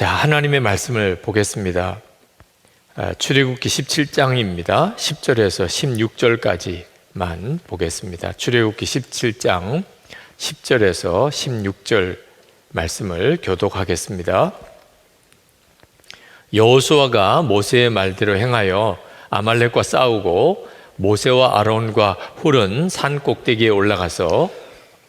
자, 하나님의 말씀을 보겠습니다. 출애굽기 17장입니다. 10절에서 16절까지만 보겠습니다. 출애굽기 17장 10절에서 16절 말씀을 교독하겠습니다. 여호수아가 모세의 말대로 행하여 아말렉과 싸우고 모세와 아론과 훌은 산 꼭대기에 올라가서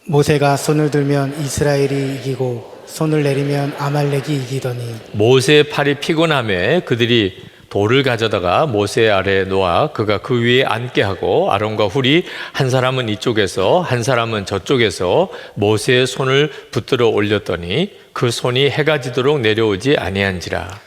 모세가 손을 들면 이스라엘이 이기고 손을 내리면 아말렉이 이기더니 모세의 팔이 피곤하며 그들이 돌을 가져다가 모세 아래에 놓아 그가 그 위에 앉게 하고 아론과 훌이 한 사람은 이쪽에서 한 사람은 저쪽에서 모세의 손을 붙들어 올렸더니 그 손이 해가 지도록 내려오지 아니한지라.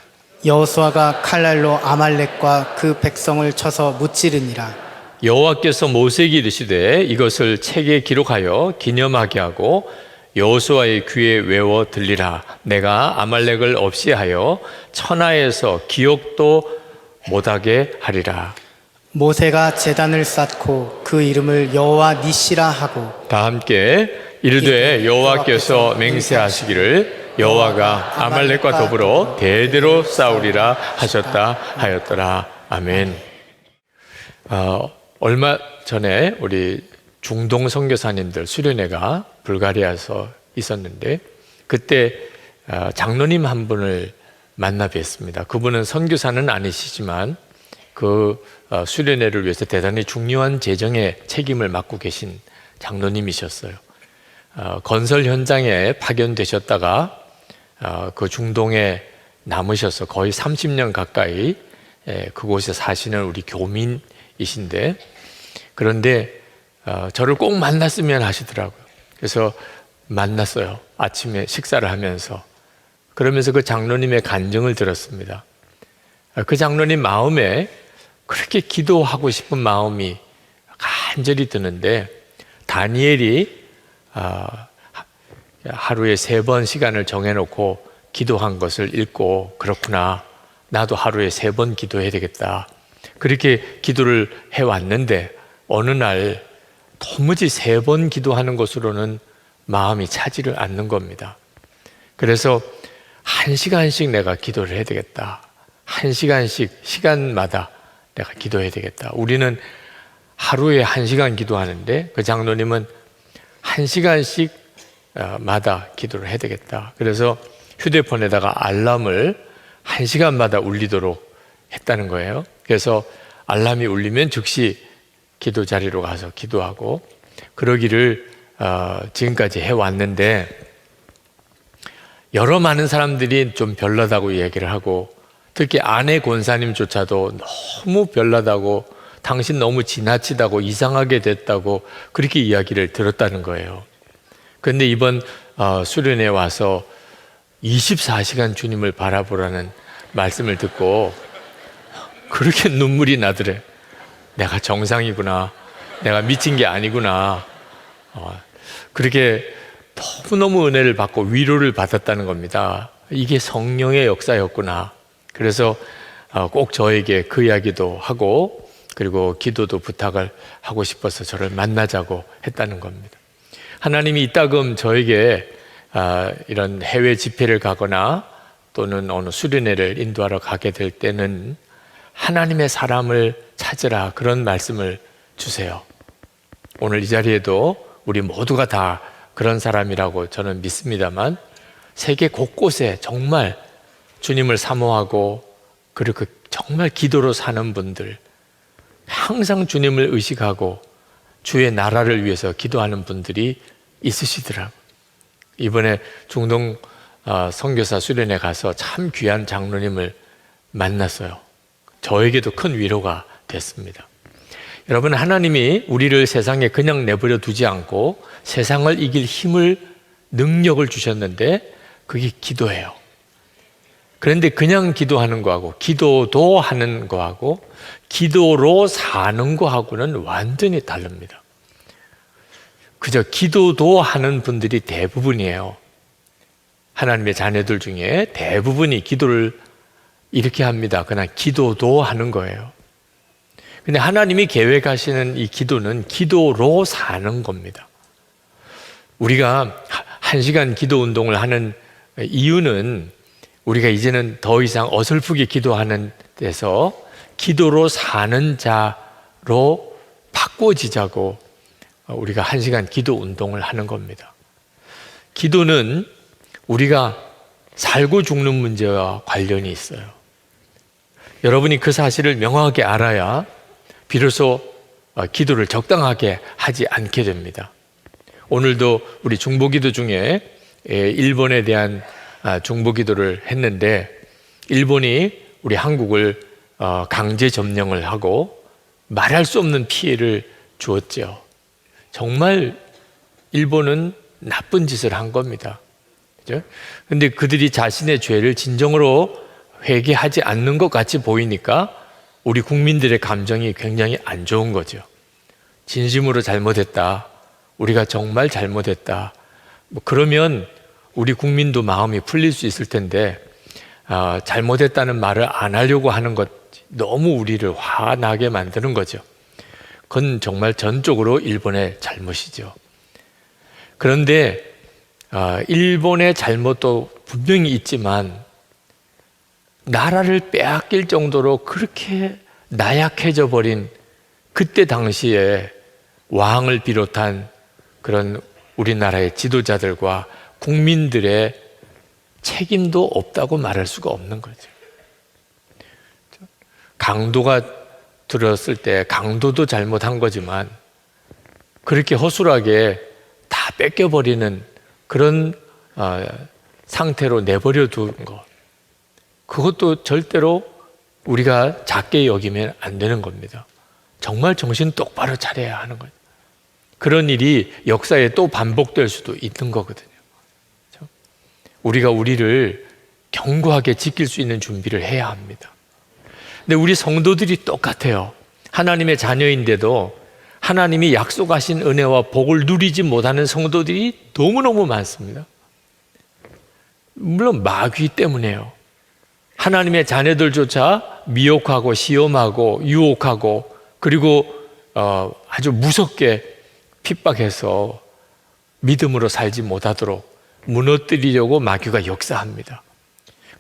여호수아가 칼날로 아말렉과 그 백성을 쳐서 무찌르니라. 여호와께서 모세에게 이르시되 이것을 책에 기록하여 기념하게 하고 여호수아의 귀에 외워 들리라. 내가 아말렉을 없이 하여 천하에서 기억도 못하게 하리라. 모세가 제단을 쌓고 그 이름을 여호와 니시라 하고 다 함께 이르되 여호와께서 맹세하시기를 여호와가 아말렉과 더불어 대대로 싸우리라 하셨다 하였더라. 아멘. 얼마 전에 우리 중동 선교사님들 수련회가 불가리아에서 있었는데 그때 장로님 한 분을 만나 뵀습니다. 그분은 선교사는 아니시지만 그 수련회를 위해서 대단히 중요한 재정의 책임을 맡고 계신 장로님이셨어요. 건설 현장에 파견되셨다가 그 중동에 남으셔서 거의 30년 가까이 그곳에 사시는 우리 교민이신데, 그런데 저를 꼭 만났으면 하시더라고요. 그래서 만났어요. 아침에 식사를 하면서. 그러면서 그 장로님의 간증을 들었습니다. 그 장로님 마음에 그렇게 기도하고 싶은 마음이 간절히 드는데, 다니엘이 하루에 3번 시간을 정해놓고 기도한 것을 읽고, 그렇구나, 나도 하루에 3번 기도해야 되겠다, 그렇게 기도를 해왔는데 어느 날 도무지 3번 기도하는 것으로는 마음이 차지를 않는 겁니다. 그래서 1시간씩 내가 기도를 해야 되겠다, 1시간씩 시간마다 내가 기도해야 되겠다. 우리는 하루에 1시간 기도하는데 그 장로님은 1시간씩 마다 기도를 해야 되겠다. 그래서 휴대폰에다가 알람을 1시간마다 울리도록 했다는 거예요. 그래서 알람이 울리면 즉시 기도 자리로 가서 기도하고, 그러기를 지금까지 해왔는데, 여러 많은 사람들이 좀 별나다고 얘기를 하고, 특히 아내 권사님조차도 너무 별나다고, 당신 너무 지나치다고, 이상하게 됐다고 그렇게 이야기를 들었다는 거예요. 그런데 이번 수련회에 와서 24시간 주님을 바라보라는 말씀을 듣고 그렇게 눈물이 나더래. 내가 정상이구나, 내가 미친 게 아니구나, 그렇게 너무너무 은혜를 받고 위로를 받았다는 겁니다. 이게 성령의 역사였구나. 그래서 꼭 저에게 그 이야기도 하고, 그리고 기도도 부탁을 하고 싶어서 저를 만나자고 했다는 겁니다. 하나님이 이따금 저에게 이런 해외 집회를 가거나 또는 어느 수련회를 인도하러 가게 될 때는 하나님의 사람을 찾으라, 그런 말씀을 주세요. 오늘 이 자리에도 우리 모두가 다 그런 사람이라고 저는 믿습니다만, 세계 곳곳에 정말 주님을 사모하고 그리고 정말 기도로 사는 분들, 항상 주님을 의식하고 주의 나라를 위해서 기도하는 분들이 있으시더라고요. 이번에 중동 선교사 수련회 가서 참 귀한 장로님을 만났어요. 저에게도 큰 위로가 됐습니다. 여러분, 하나님이 우리를 세상에 그냥 내버려 두지 않고 세상을 이길 힘을, 능력을 주셨는데 그게 기도예요. 그런데 그냥 기도하는 거하고 기도도 하는 거하고 기도로 사는 거하고는 완전히 다릅니다. 그저 기도도 하는 분들이 대부분이에요. 하나님의 자녀들 중에 대부분이 기도를 이렇게 합니다. 그냥 기도도 하는 거예요. 근데 하나님이 계획하시는 이 기도는 기도로 사는 겁니다. 우리가 1시간 기도 운동을 하는 이유는 우리가 이제는 더 이상 어설프게 기도하는 데서 기도로 사는 자로 바꿔지자고 우리가 1시간 기도 운동을 하는 겁니다. 기도는 우리가 살고 죽는 문제와 관련이 있어요. 여러분이 그 사실을 명확하게 알아야 비로소 기도를 적당하게 하지 않게 됩니다. 오늘도 우리 중보기도 중에 일본에 대한 중보기도를 했는데, 일본이 우리 한국을 강제 점령을 하고 말할 수 없는 피해를 주었죠. 정말 일본은 나쁜 짓을 한 겁니다. 그런데 그들이 자신의 죄를 진정으로 회개하지 않는 것 같이 보이니까 우리 국민들의 감정이 굉장히 안 좋은 거죠. 진심으로 잘못했다, 우리가 정말 잘못했다, 그러면 우리 국민도 마음이 풀릴 수 있을 텐데 잘못했다는 말을 안 하려고 하는 것, 너무 우리를 화나게 만드는 거죠. 그건 정말 전적으로 일본의 잘못이죠. 그런데 일본의 잘못도 분명히 있지만 나라를 빼앗길 정도로 그렇게 나약해져 버린 그때 당시에 왕을 비롯한 그런 우리나라의 지도자들과 국민들의 책임도 없다고 말할 수가 없는 거죠. 강도가 들었을 때 강도도 잘못한 거지만 그렇게 허술하게 다 뺏겨버리는 그런 상태로 내버려 둔 것, 그것도 절대로 우리가 작게 여기면 안 되는 겁니다. 정말 정신 똑바로 차려야 하는 거죠. 그런 일이 역사에 또 반복될 수도 있는 거거든요. 우리가 우리를 견고하게 지킬 수 있는 준비를 해야 합니다. 근데 우리 성도들이 똑같아요. 하나님의 자녀인데도 하나님이 약속하신 은혜와 복을 누리지 못하는 성도들이 너무너무 많습니다. 물론 마귀 때문에요. 하나님의 자녀들조차 미혹하고 시험하고 유혹하고 그리고 아주 무섭게 핍박해서 믿음으로 살지 못하도록 무너뜨리려고 마귀가 역사합니다.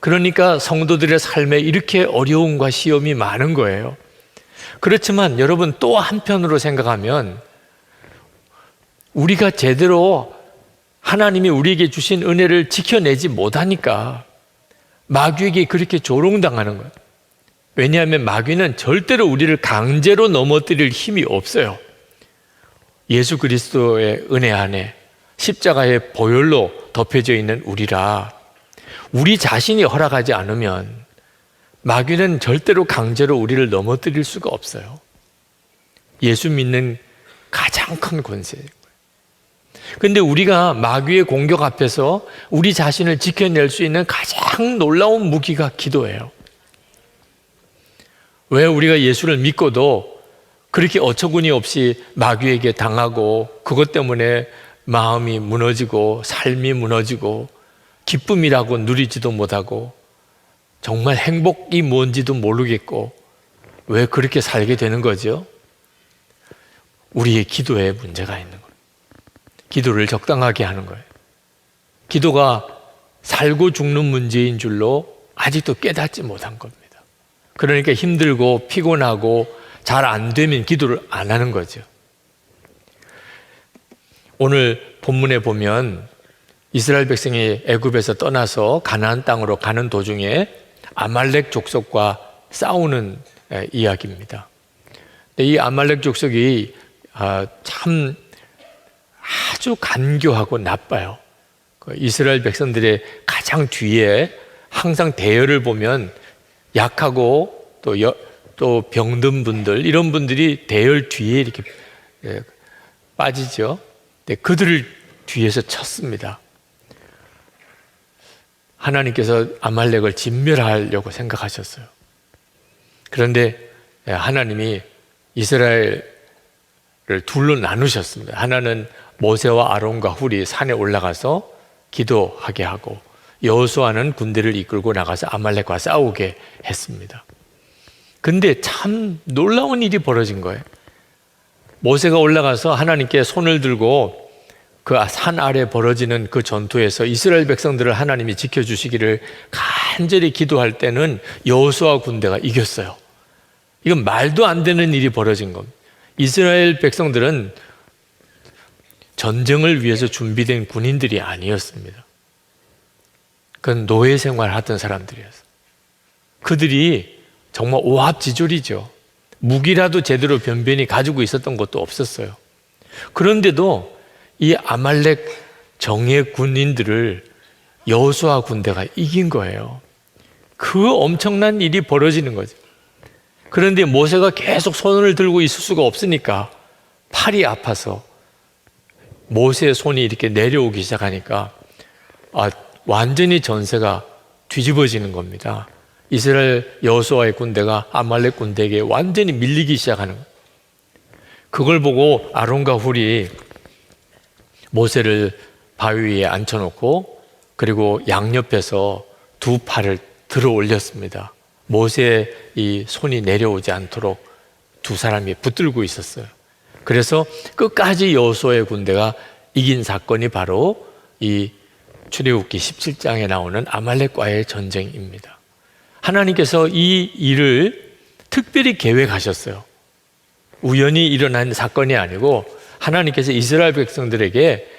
그러니까 성도들의 삶에 이렇게 어려움과 시험이 많은 거예요. 그렇지만 여러분, 또 한편으로 생각하면 우리가 제대로 하나님이 우리에게 주신 은혜를 지켜내지 못하니까 마귀에게 그렇게 조롱당하는 거예요. 왜냐하면 마귀는 절대로 우리를 강제로 넘어뜨릴 힘이 없어요. 예수 그리스도의 은혜 안에 십자가의 보혈로 덮여져 있는 우리라, 우리 자신이 허락하지 않으면 마귀는 절대로 강제로 우리를 넘어뜨릴 수가 없어요. 예수 믿는 가장 큰 권세예요. 그런데 우리가 마귀의 공격 앞에서 우리 자신을 지켜낼 수 있는 가장 놀라운 무기가 기도예요. 왜 우리가 예수를 믿고도 그렇게 어처구니 없이 마귀에게 당하고 그것 때문에 마음이 무너지고 삶이 무너지고 기쁨이라고 누리지도 못하고 정말 행복이 뭔지도 모르겠고 왜 그렇게 살게 되는 거죠? 우리의 기도에 문제가 있는 거예요. 기도를 적당하게 하는 거예요. 기도가 살고 죽는 문제인 줄로 아직도 깨닫지 못한 겁니다. 그러니까 힘들고 피곤하고 잘 안 되면 기도를 안 하는 거죠. 오늘 본문에 보면 이스라엘 백성이 애굽에서 떠나서 가나안 땅으로 가는 도중에 아말렉 족속과 싸우는 이야기입니다. 이 아말렉 족속이 참 아주 간교하고 나빠요. 이스라엘 백성들의 가장 뒤에 항상 대열을 보면 약하고 또 병든 분들, 이런 분들이 대열 뒤에 이렇게 빠지죠. 그들을 뒤에서 쳤습니다. 하나님께서 아말렉을 진멸하려고 생각하셨어요. 그런데 하나님이 이스라엘을 둘로 나누셨습니다. 하나는 모세와 아론과 훌이 산에 올라가서 기도하게 하고, 여호수아는 군대를 이끌고 나가서 아말렉과 싸우게 했습니다. 근데 참 놀라운 일이 벌어진 거예요. 모세가 올라가서 하나님께 손을 들고 그 산 아래 벌어지는 그 전투에서 이스라엘 백성들을 하나님이 지켜주시기를 간절히 기도할 때는 여호수아 군대가 이겼어요. 이건 말도 안 되는 일이 벌어진 겁니다. 이스라엘 백성들은 전쟁을 위해서 준비된 군인들이 아니었습니다. 그건 노예 생활하던 사람들이었어요. 그들이 정말 오합지졸이죠. 무기라도 제대로 변변히 가지고 있었던 것도 없었어요. 그런데도 이 아말렉 정예 군인들을 여호수아 군대가 이긴 거예요. 그 엄청난 일이 벌어지는 거죠. 그런데 모세가 계속 손을 들고 있을 수가 없으니까 팔이 아파서 모세의 손이 이렇게 내려오기 시작하니까 완전히 전세가 뒤집어지는 겁니다. 이스라엘 여호수아의 군대가 아말렉 군대에게 완전히 밀리기 시작하는 거예요. 그걸 보고 아론과 훌이 모세를 바위 위에 앉혀놓고 그리고 양옆에서 두 팔을 들어 올렸습니다. 모세의 이 손이 내려오지 않도록 두 사람이 붙들고 있었어요. 그래서 끝까지 여호수아의 군대가 이긴 사건이 바로 이 출애굽기 17장에 나오는 아말렉과의 전쟁입니다. 하나님께서 이 일을 특별히 계획하셨어요. 우연히 일어난 사건이 아니고 하나님께서 이스라엘 백성들에게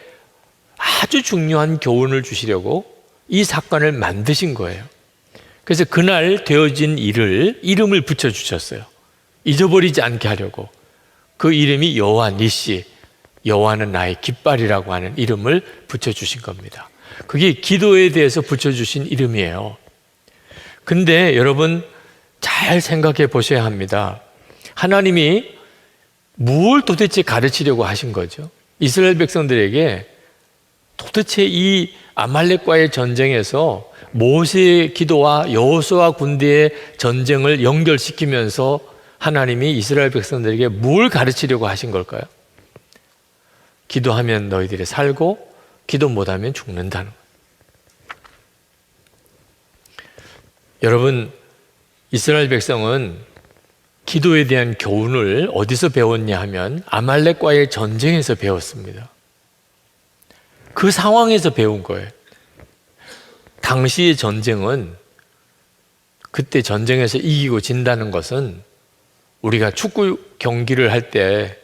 아주 중요한 교훈을 주시려고 이 사건을 만드신 거예요. 그래서 그날 되어진 일을 이름을 붙여주셨어요. 잊어버리지 않게 하려고. 그 이름이 여호와 니시, 여호와는 나의 깃발이라고 하는 이름을 붙여주신 겁니다. 그게 기도에 대해서 붙여주신 이름이에요. 근데 여러분 잘 생각해 보셔야 합니다. 하나님이 뭘 도대체 가르치려고 하신 거죠? 이스라엘 백성들에게 도대체 이 아말렉과의 전쟁에서 모세의 기도와 여호수아 군대의 전쟁을 연결시키면서 하나님이 이스라엘 백성들에게 뭘 가르치려고 하신 걸까요? 기도하면 너희들이 살고 기도 못하면 죽는다는 거예요. 여러분, 이스라엘 백성은 기도에 대한 교훈을 어디서 배웠냐 하면 아말렉과의 전쟁에서 배웠습니다. 그 상황에서 배운 거예요. 당시의 전쟁은 그때 전쟁에서 이기고 진다는 것은 우리가 축구 경기를 할 때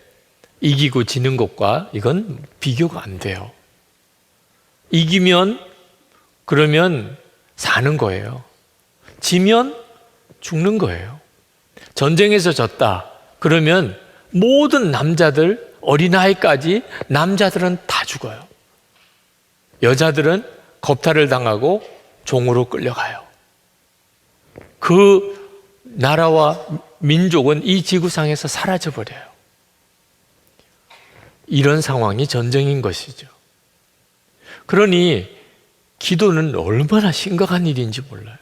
이기고 지는 것과 이건 비교가 안 돼요. 이기면 그러면 사는 거예요. 지면 죽는 거예요. 전쟁에서 졌다 그러면 모든 남자들, 어린아이까지 남자들은 다 죽어요. 여자들은 겁탈을 당하고 종으로 끌려가요. 그 나라와 민족은 이 지구상에서 사라져버려요. 이런 상황이 전쟁인 것이죠. 그러니 기도는 얼마나 심각한 일인지 몰라요.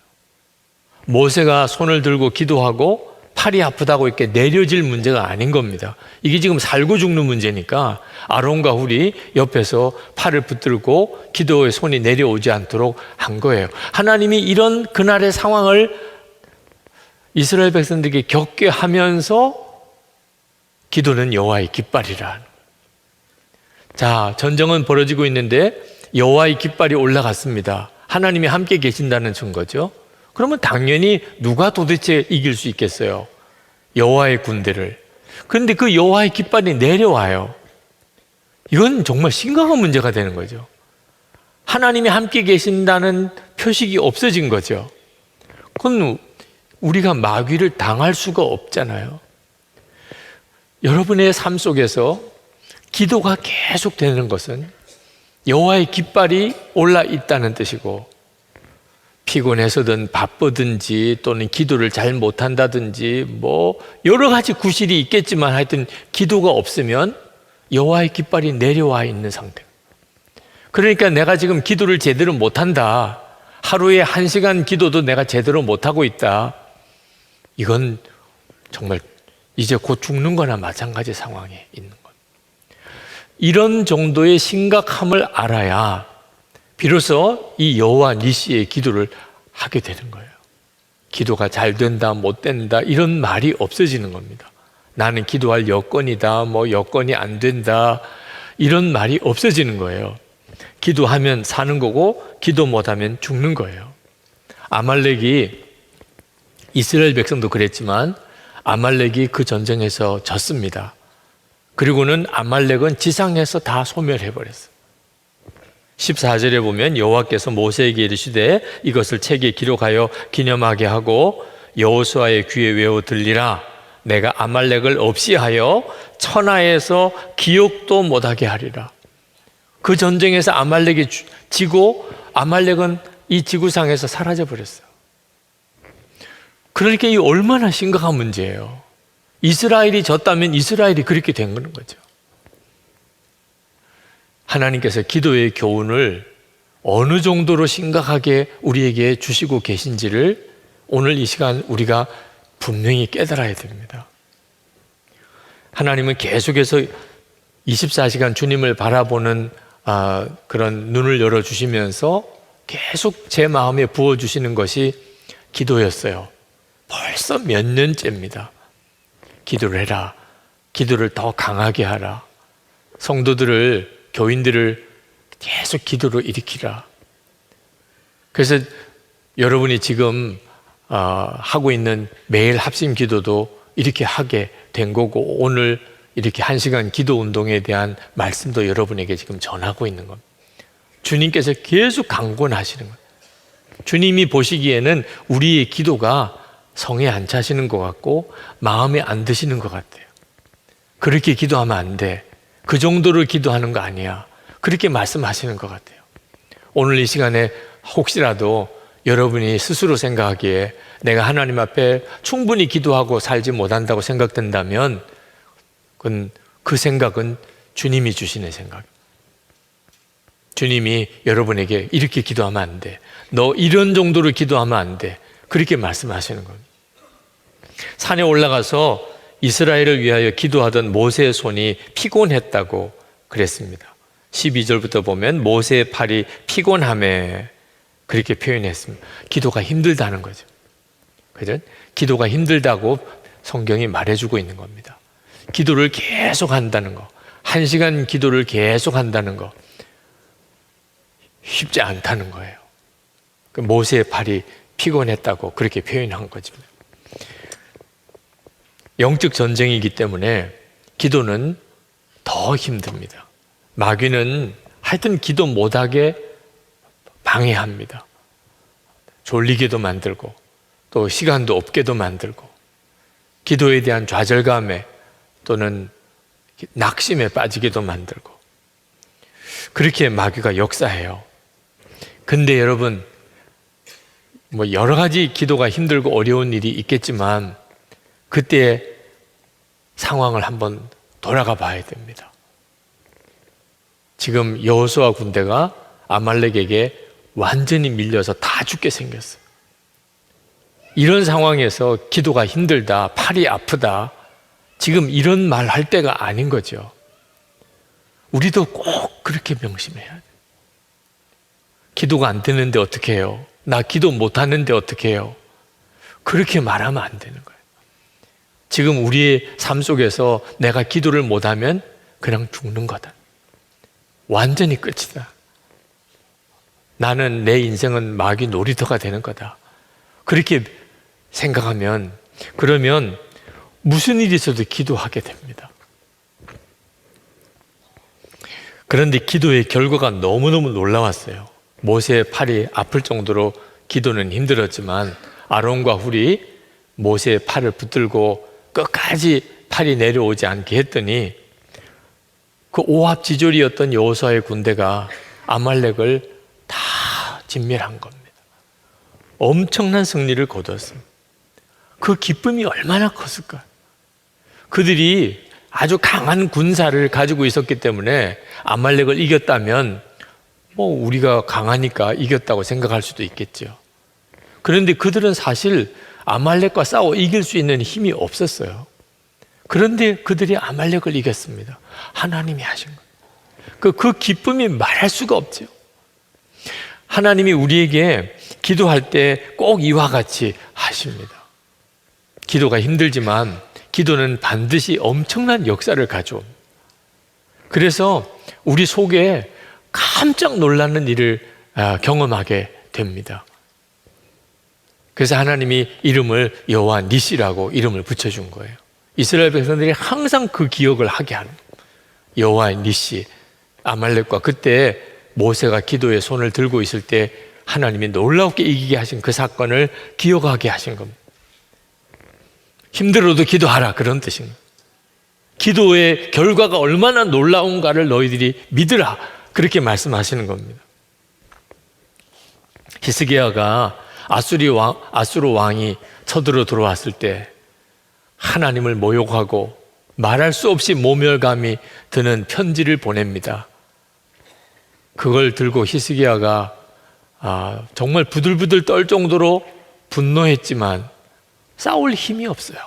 모세가 손을 들고 기도하고 팔이 아프다고 이렇게 내려질 문제가 아닌 겁니다. 이게 지금 살고 죽는 문제니까 아론과 훌이 옆에서 팔을 붙들고 기도의 손이 내려오지 않도록 한 거예요. 하나님이 이런 그날의 상황을 이스라엘 백성들에게 겪게 하면서 기도는 여호와의 깃발이라. 자, 전쟁은 벌어지고 있는데 여호와의 깃발이 올라갔습니다. 하나님이 함께 계신다는 증거죠. 그러면 당연히 누가 도대체 이길 수 있겠어요? 여호와의 군대를. 그런데 그 여호와의 깃발이 내려와요. 이건 정말 심각한 문제가 되는 거죠. 하나님이 함께 계신다는 표식이 없어진 거죠. 그건 우리가 마귀를 당할 수가 없잖아요. 여러분의 삶 속에서 기도가 계속 되는 것은 여호와의 깃발이 올라 있다는 뜻이고, 피곤해서든 바쁘든지 또는 기도를 잘 못한다든지 뭐 여러 가지 구실이 있겠지만 하여튼 기도가 없으면 여호와의 깃발이 내려와 있는 상태. 그러니까 내가 지금 기도를 제대로 못한다, 하루에 1시간 기도도 내가 제대로 못하고 있다, 이건 정말 이제 곧 죽는 거나 마찬가지 상황에 있는 것. 이런 정도의 심각함을 알아야 비로소 이 여호와 니시의 기도를 하게 되는 거예요. 기도가 잘 된다, 못 된다 이런 말이 없어지는 겁니다. 나는 기도할 여건이다, 뭐 여건이 안 된다 이런 말이 없어지는 거예요. 기도하면 사는 거고 기도 못하면 죽는 거예요. 아말렉이, 이스라엘 백성도 그랬지만 아말렉이 그 전쟁에서 졌습니다. 그리고는 아말렉은 지상에서 다 소멸해버렸어요. 14절에 보면 여호와께서 모세에게 이르시되 이것을 책에 기록하여 기념하게 하고 여호수아의 귀에 외워 들리라. 내가 아말렉을 없이 하여 천하에서 기억도 못하게 하리라. 그 전쟁에서 아말렉이 지고 아말렉은 이 지구상에서 사라져 버렸어요. 그러니까 이 얼마나 심각한 문제예요. 이스라엘이 졌다면 이스라엘이 그렇게 된 거죠. 하나님께서 기도의 교훈을 어느 정도로 심각하게 우리에게 주시고 계신지를 오늘 이 시간 우리가 분명히 깨달아야 됩니다. 하나님은 계속해서 24시간 주님을 바라보는 그런 눈을 열어주시면서 계속 제 마음에 부어주시는 것이 기도였어요. 벌써 몇 년째입니다. 기도를 해라. 기도를 더 강하게 하라. 성도들을, 교인들을 계속 기도로 일으키라. 그래서 여러분이 지금 하고 있는 매일 합심 기도도 이렇게 하게 된 거고, 오늘 이렇게 1시간 기도 운동에 대한 말씀도 여러분에게 지금 전하고 있는 겁니다. 주님께서 계속 강권하시는 거예요. 주님이 보시기에는 우리의 기도가 성에 안 차시는 것 같고 마음에 안 드시는 것 같아요. 그렇게 기도하면 안 돼. 그 정도로 기도하는 거 아니야. 그렇게 말씀하시는 것 같아요. 오늘 이 시간에 혹시라도 여러분이 스스로 생각하기에 내가 하나님 앞에 충분히 기도하고 살지 못한다고 생각된다면 그 생각은 주님이 주시는 생각. 주님이 여러분에게 이렇게 기도하면 안 돼. 너 이런 정도로 기도하면 안 돼. 그렇게 말씀하시는 겁니다. 산에 올라가서 이스라엘을 위하여 기도하던 모세의 손이 피곤했다고 그랬습니다. 12절부터 보면 모세의 팔이 피곤함에 그렇게 표현했습니다. 기도가 힘들다는 거죠. 그죠? 기도가 힘들다고 성경이 말해주고 있는 겁니다. 기도를 계속 한다는 거, 1시간 기도를 계속 한다는 거 쉽지 않다는 거예요. 모세의 팔이 피곤했다고 그렇게 표현한 거죠. 영적 전쟁이기 때문에 기도는 더 힘듭니다. 마귀는 하여튼 기도 못하게 방해합니다. 졸리게도 만들고 또 시간도 없게도 만들고 기도에 대한 좌절감에 또는 낙심에 빠지게도 만들고 그렇게 마귀가 역사해요. 근데 여러분, 여러 가지 기도가 힘들고 어려운 일이 있겠지만 그때 상황을 한번 돌아가 봐야 됩니다. 지금 여호수아 군대가 아말렉에게 완전히 밀려서 다 죽게 생겼어요. 이런 상황에서 기도가 힘들다, 팔이 아프다, 지금 이런 말 할 때가 아닌 거죠. 우리도 꼭 그렇게 명심해야 돼요. 기도가 안 되는데 어떻게 해요? 나 기도 못 하는데 어떻게 해요? 그렇게 말하면 안 되는 거예요. 지금 우리의 삶 속에서 내가 기도를 못하면 그냥 죽는 거다. 완전히 끝이다. 나는 내 인생은 마귀 놀이터가 되는 거다. 그렇게 생각하면 그러면 무슨 일이 있어도 기도하게 됩니다. 그런데 기도의 결과가 너무너무 놀라웠어요. 모세의 팔이 아플 정도로 기도는 힘들었지만 아론과 훌이 모세의 팔을 붙들고 끝까지 팔이 내려오지 않게 했더니 그 오합지졸이었던 여호수아의 군대가 아말렉을 다 진멸한 겁니다. 엄청난 승리를 거뒀습니다. 그 기쁨이 얼마나 컸을까? 그들이 아주 강한 군사를 가지고 있었기 때문에 아말렉을 이겼다면 우리가 강하니까 이겼다고 생각할 수도 있겠죠. 그런데 그들은 사실 아말렉과 싸워 이길 수 있는 힘이 없었어요. 그런데 그들이 아말렉을 이겼습니다. 하나님이 하신 거예요. 그 기쁨이 말할 수가 없죠. 하나님이 우리에게 기도할 때 꼭 이와 같이 하십니다. 기도가 힘들지만 기도는 반드시 엄청난 역사를 가져옵니다. 그래서 우리 속에 깜짝 놀라는 일을 경험하게 됩니다. 그래서 하나님이 이름을 여호와 니시라고 이름을 붙여준 거예요. 이스라엘 백성들이 항상 그 기억을 하게 하는 거예요. 여호와 니시, 아말렉과 그때 모세가 기도에 손을 들고 있을 때 하나님이 놀랍게 이기게 하신 그 사건을 기억하게 하신 겁니다. 힘들어도 기도하라, 그런 뜻입니다. 기도의 결과가 얼마나 놀라운가를 너희들이 믿으라, 그렇게 말씀하시는 겁니다. 히스기야가 아수르 왕이 쳐들어 들어왔을 때 하나님을 모욕하고 말할 수 없이 모멸감이 드는 편지를 보냅니다. 그걸 들고 히스기야가 정말 부들부들 떨 정도로 분노했지만 싸울 힘이 없어요.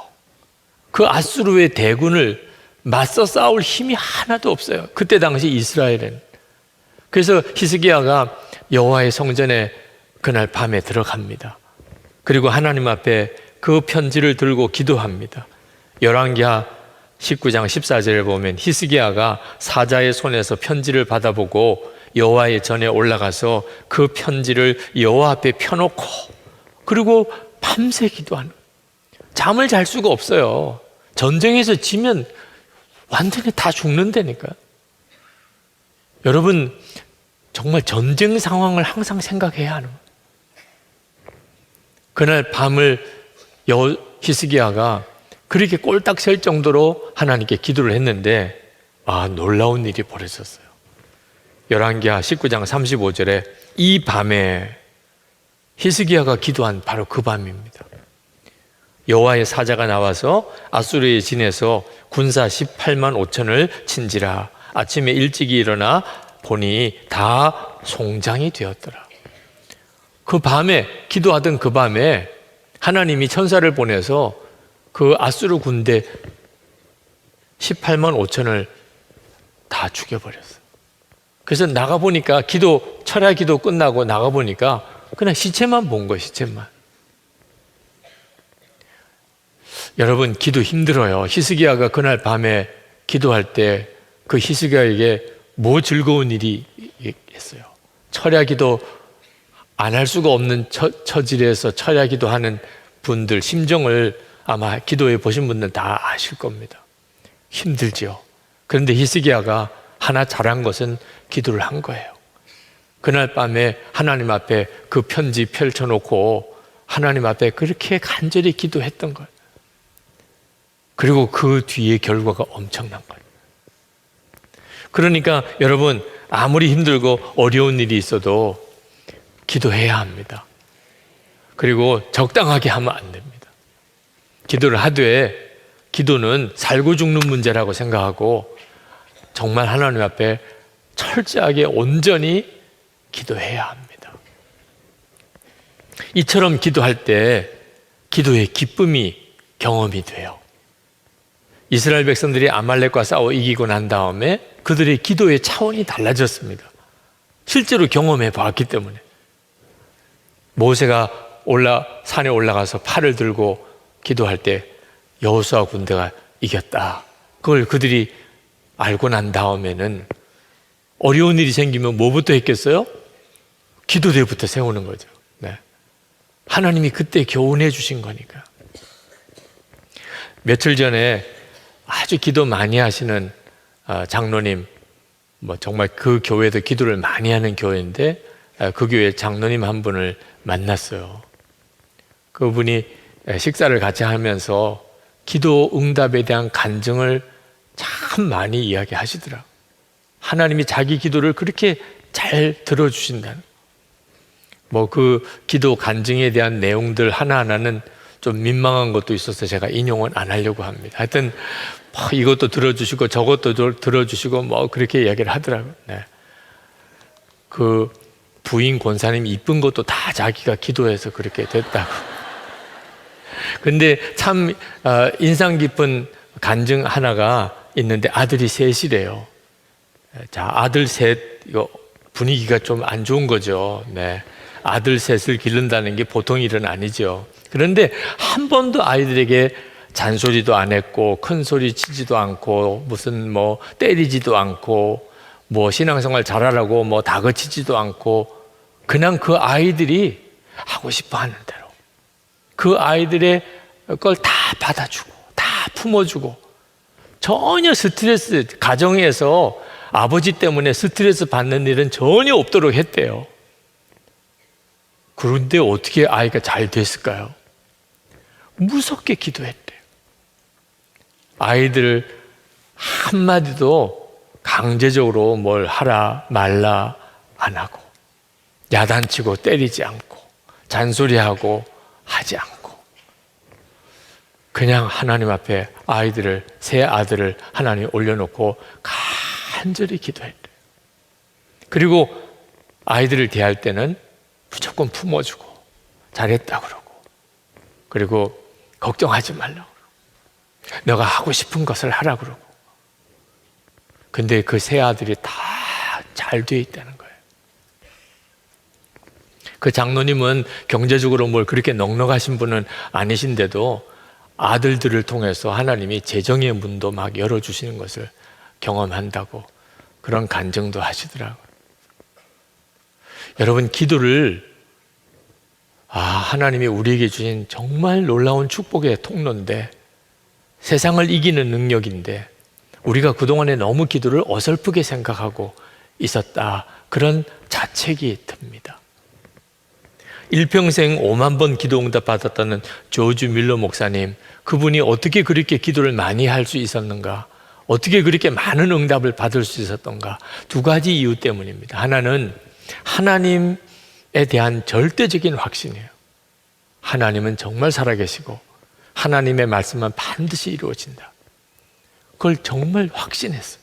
그 아수르의 대군을 맞서 싸울 힘이 하나도 없어요. 그때 당시 이스라엘은. 그래서 히스기야가 여호와의 성전에 그날 밤에 들어갑니다. 그리고 하나님 앞에 그 편지를 들고 기도합니다. 열왕기하 19장 14절에 보면 히스기야가 사자의 손에서 편지를 받아보고 여호와의 전에 올라가서 그 편지를 여호와 앞에 펴놓고 그리고 밤새 기도하는 거예요. 잠을 잘 수가 없어요. 전쟁에서 지면 완전히 다 죽는다니까요. 여러분, 정말 전쟁 상황을 항상 생각해야 하는 거예요. 그날 밤을 히스기야가 그렇게 꼴딱 셀 정도로 하나님께 기도를 했는데 놀라운 일이 벌어졌어요. 열왕기하 19장 35절에 이 밤에 히스기야가 기도한 바로 그 밤입니다. 여호와의 사자가 나와서 아수르의 진에서 군사 18만 5천을 친지라. 아침에 일찍이 일어나 보니 다 송장이 되었더라. 그 밤에, 기도하던 그 밤에 하나님이 천사를 보내서 그 아수르 군대 18만 5천을 다 죽여버렸어요. 그래서 나가보니까 철야 기도 끝나고 나가보니까 그냥 시체만 본 거예요, 시체만. 여러분, 기도 힘들어요. 히스기야가 그날 밤에 기도할 때 그 히스기야에게 뭐 즐거운 일이 있어요. 철야 기도 안 할 수가 없는 처질에서 철야 기도하는 분들 심정을 아마 기도해 보신 분들 다 아실 겁니다. 힘들지요. 그런데 히스기야가 하나 잘한 것은 기도를 한 거예요. 그날 밤에 하나님 앞에 그 편지 펼쳐놓고 하나님 앞에 그렇게 간절히 기도했던 거예요. 그리고 그 뒤에 결과가 엄청난 거예요. 그러니까 여러분, 아무리 힘들고 어려운 일이 있어도 기도해야 합니다. 그리고 적당하게 하면 안 됩니다. 기도를 하되 기도는 살고 죽는 문제라고 생각하고 정말 하나님 앞에 철저하게 온전히 기도해야 합니다. 이처럼 기도할 때 기도의 기쁨이 경험이 돼요. 이스라엘 백성들이 아말렉과 싸워 이기고 난 다음에 그들의 기도의 차원이 달라졌습니다. 실제로 경험해 봤기 때문에. 모세가 산에 올라가서 팔을 들고 기도할 때 여호수아 군대가 이겼다. 그걸 그들이 알고 난 다음에는 어려운 일이 생기면 뭐부터 했겠어요? 기도대부터 세우는 거죠. 네. 하나님이 그때 교훈해 주신 거니까. 며칠 전에 아주 기도 많이 하시는 장로님, 정말 그 교회도 기도를 많이 하는 교회인데 그 교회 장로님 한 분을 만났어요. 그분이 식사를 같이 하면서 기도 응답에 대한 간증을 참 많이 이야기하시더라고요. 하나님이 자기 기도를 그렇게 잘 들어주신다는. 그 기도 간증에 대한 내용들 하나하나는 좀 민망한 것도 있어서 제가 인용은 안 하려고 합니다. 하여튼 이것도 들어주시고 저것도 들어주시고 그렇게 이야기를 하더라고요. 네. 그 부인 권사님 이쁜 것도 다 자기가 기도해서 그렇게 됐다고. 근데 참 인상 깊은 간증 하나가 있는데 아들이 셋이래요. 자, 아들 셋, 이거 분위기가 좀 안 좋은 거죠. 네. 아들 셋을 기른다는 게 보통 일은 아니죠. 그런데 한 번도 아이들에게 잔소리도 안 했고 큰 소리 치지도 않고 무슨 때리지도 않고 신앙생활 잘하라고 다그치지도 않고 그냥 그 아이들이 하고 싶어 하는 대로 그 아이들의 걸 다 받아주고 다 품어주고 전혀 스트레스, 가정에서 아버지 때문에 스트레스 받는 일은 전혀 없도록 했대요. 그런데 어떻게 아이가 잘 됐을까요? 무섭게 기도했대요. 아이들 한마디도 강제적으로 뭘 하라 말라 안 하고, 야단치고 때리지 않고, 잔소리하고 하지 않고, 그냥 하나님 앞에 아이들을, 세 아들을 하나님에 올려놓고 간절히 기도했대요. 그리고 아이들을 대할 때는 무조건 품어주고 잘했다 그러고, 그리고 걱정하지 말라고 그러고, 너가 하고 싶은 것을 하라 그러고. 근데 그 세 아들이 다 잘 돼 있다는 거예요. 그 장로님은 경제적으로 뭘 그렇게 넉넉하신 분은 아니신데도 아들들을 통해서 하나님이 재정의 문도 막 열어주시는 것을 경험한다고 그런 간증도 하시더라고요. 여러분, 기도를 하나님이 우리에게 주신 정말 놀라운 축복의 통로인데, 세상을 이기는 능력인데 우리가 그동안에 너무 기도를 어설프게 생각하고 있었다, 그런 자책이 듭니다. 일평생 5만 번 기도 응답 받았다는 조지 밀러 목사님, 그분이 어떻게 그렇게 기도를 많이 할 수 있었는가, 어떻게 그렇게 많은 응답을 받을 수 있었던가? 두 가지 이유 때문입니다. 하나는 하나님에 대한 절대적인 확신이에요. 하나님은 정말 살아계시고 하나님의 말씀은 반드시 이루어진다. 그걸 정말 확신했어요.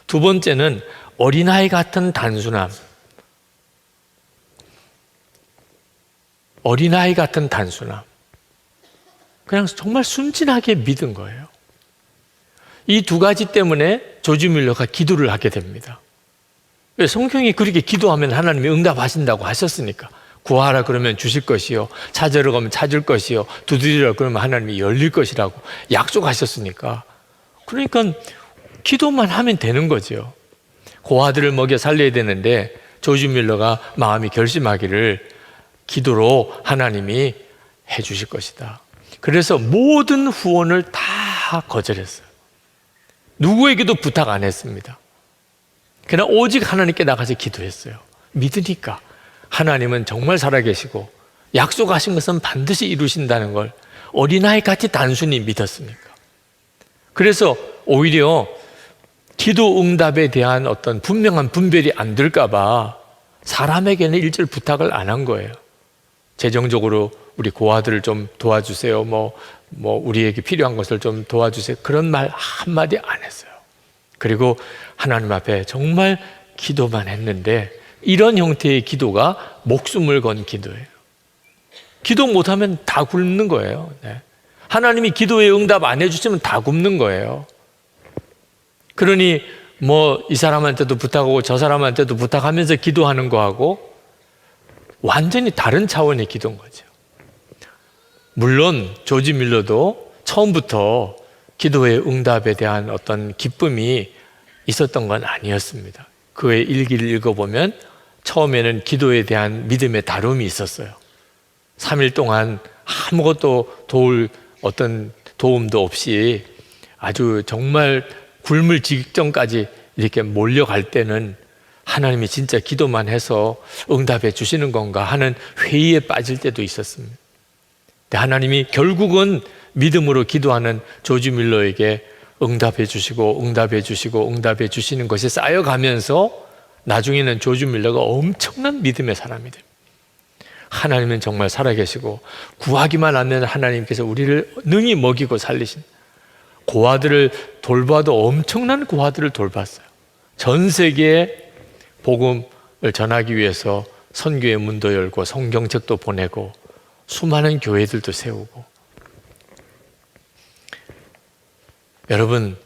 두 번째는 어린아이 같은 단순함. 어린아이 같은 단순함. 그냥 정말 순진하게 믿은 거예요. 이 두 가지 때문에 조지 밀러가 기도를 하게 됩니다. 왜? 성경이 그렇게 기도하면 하나님이 응답하신다고 하셨으니까. 구하라 그러면 주실 것이요, 찾으러 가면 찾을 것이요, 두드리라 그러면 하나님이 열릴 것이라고 약속하셨으니까. 그러니까 기도만 하면 되는 거죠. 고아들을 먹여 살려야 되는데 조지 밀러가 마음이 결심하기를 기도로 하나님이 해 주실 것이다. 그래서 모든 후원을 다 거절했어요. 누구에게도 부탁 안 했습니다. 그냥 오직 하나님께 나가서 기도했어요. 믿으니까 하나님은 정말 살아계시고 약속하신 것은 반드시 이루신다는 걸 어린아이 같이 단순히 믿었으니까. 그래서 오히려 기도 응답에 대한 어떤 분명한 분별이 안 될까 봐 사람에게는 일절 부탁을 안 한 거예요. 재정적으로 우리 고아들을 좀 도와주세요, 뭐 우리에게 필요한 것을 좀 도와주세요, 그런 말 한마디 안 했어요. 그리고 하나님 앞에 정말 기도만 했는데, 이런 형태의 기도가 목숨을 건 기도예요. 기도 못하면 다 굶는 거예요. 네. 하나님이 기도에 응답 안 해주시면 다 굶는 거예요. 그러니 이 사람한테도 부탁하고 저 사람한테도 부탁하면서 기도하는 거하고 완전히 다른 차원의 기도인 거죠. 물론 조지 밀러도 처음부터 기도의 응답에 대한 어떤 기쁨이 있었던 건 아니었습니다. 그의 일기를 읽어보면 처음에는 기도에 대한 믿음의 다름이 있었어요. 3일 동안 아무것도 도울 어떤 도움도 없이 아주 정말 굶을 직전까지 이렇게 몰려갈 때는 하나님이 진짜 기도만 해서 응답해 주시는 건가 하는 회의에 빠질 때도 있었습니다. 근데 하나님이 결국은 믿음으로 기도하는 조지 밀러에게 응답해 주시고 응답해 주시고 응답해 주시는 것이 쌓여가면서 나중에는 조지 밀러가 엄청난 믿음의 사람이 됩니다. 하나님은 정말 살아계시고 구하기만 하면 하나님께서 우리를 능히 먹이고 살리신, 고아들을 돌봐도 엄청난 고아들을 돌봤어요. 전 세계에 복음을 전하기 위해서 선교의 문도 열고 성경책도 보내고 수많은 교회들도 세우고. 여러분,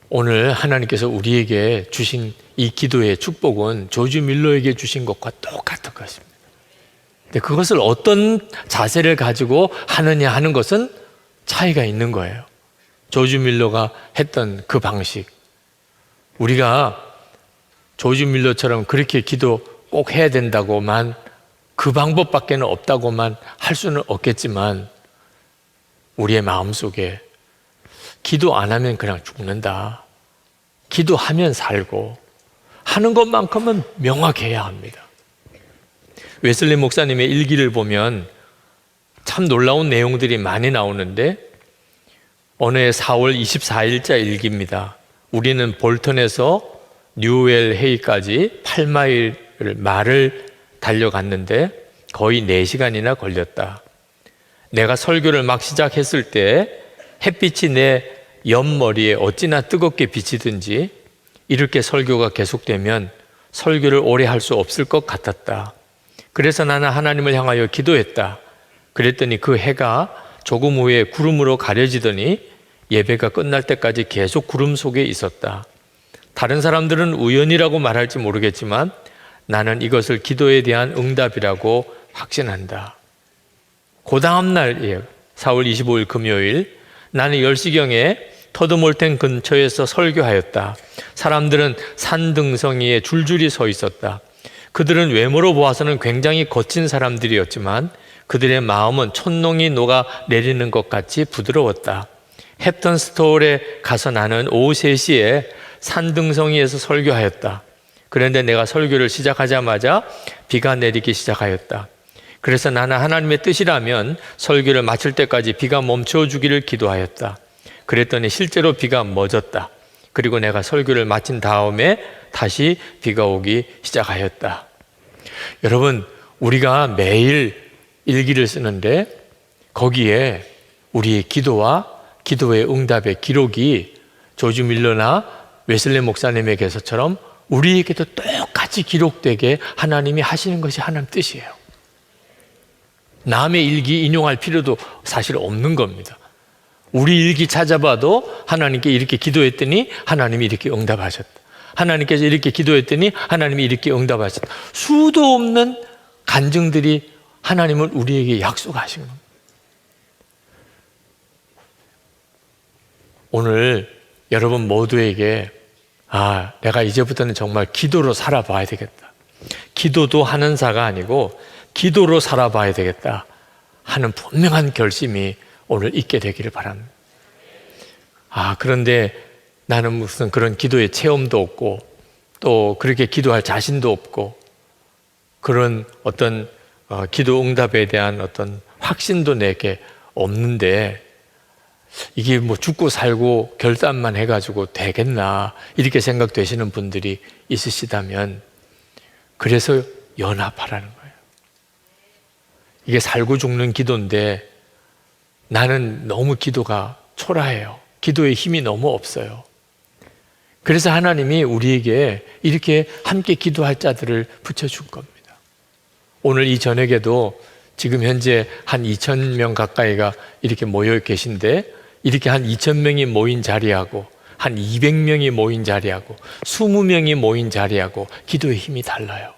오늘 하나님께서 우리에게 주신 이 기도의 축복은 조지 밀러에게 주신 것과 똑같은 것입니다. 근데 그것을 어떤 자세를 가지고 하느냐 하는 것은 차이가 있는 거예요. 조지 밀러가 했던 그 방식, 우리가 조지 밀러처럼 그렇게 기도 꼭 해야 된다고만 그 방법밖에는 없다고만 할 수는 없겠지만 우리의 마음속에 기도 안 하면 그냥 죽는다. 기도하면 살고 하는 것만큼은 명확해야 합니다. 웨슬리 목사님의 일기를 보면 참 놀라운 내용들이 많이 나오는데 어느 해 4월 24일자 일기입니다. 우리는 볼턴에서 뉴웰 헤이까지 8마일을 말을 달려갔는데 거의 4시간이나 걸렸다. 내가 설교를 막 시작했을 때 햇빛이 내 옆머리에 어찌나 뜨겁게 비치든지 이렇게 설교가 계속되면 설교를 오래 할 수 없을 것 같았다. 그래서 나는 하나님을 향하여 기도했다. 그랬더니 그 해가 조금 후에 구름으로 가려지더니 예배가 끝날 때까지 계속 구름 속에 있었다. 다른 사람들은 우연이라고 말할지 모르겠지만 나는 이것을 기도에 대한 응답이라고 확신한다. 그 다음 날이에요. 4월 25일 금요일 나는 10시경에 터드몰텐 근처에서 설교하였다. 사람들은 산등성이에 줄줄이 서 있었다. 그들은 외모로 보아서는 굉장히 거친 사람들이었지만 그들의 마음은 촛농이 녹아 내리는 것 같이 부드러웠다. 햅턴 스토어에 가서 나는 오후 3시에 산등성이에서 설교하였다. 그런데 내가 설교를 시작하자마자 비가 내리기 시작하였다. 그래서 나는 하나님의 뜻이라면 설교를 마칠 때까지 비가 멈춰주기를 기도하였다. 그랬더니 실제로 비가 멎었다. 그리고 내가 설교를 마친 다음에 다시 비가 오기 시작하였다. 여러분, 우리가 매일 일기를 쓰는데 거기에 우리의 기도와 기도의 응답의 기록이 조지 밀러나 웨슬리 목사님에게서처럼 우리에게도 똑같이 기록되게 하나님이 하시는 것이 하나님 뜻이에요. 남의 일기 인용할 필요도 사실 없는 겁니다. 우리 일기 찾아봐도 하나님께 이렇게 기도했더니 하나님이 이렇게 응답하셨다. 하나님께서 이렇게 기도했더니 하나님이 이렇게 응답하셨다. 수도 없는 간증들이 하나님은 우리에게 약속하시는 겁니다. 오늘 여러분 모두에게 내가 이제부터는 정말 기도로 살아봐야 되겠다. 기도도 하는 자가 아니고 기도로 살아봐야 되겠다 하는 분명한 결심이 오늘 있게 되기를 바랍니다. 그런데 나는 무슨 그런 기도의 체험도 없고 또 그렇게 기도할 자신도 없고 그런 어떤 기도 응답에 대한 어떤 확신도 내게 없는데 이게 뭐 죽고 살고 결단만 해가지고 되겠나 이렇게 생각되시는 분들이 있으시다면 그래서 연합하라는 거예요. 이게 살고 죽는 기도인데 나는 너무 기도가 초라해요. 기도의 힘이 너무 없어요. 그래서 하나님이 우리에게 이렇게 함께 기도할 자들을 붙여준 겁니다. 오늘 이 저녁에도 지금 현재 한 2,000명 가까이가 이렇게 모여 계신데 이렇게 한 2,000명이 모인 자리하고 한 200명이 모인 자리하고 20명이 모인 자리하고 기도의 힘이 달라요.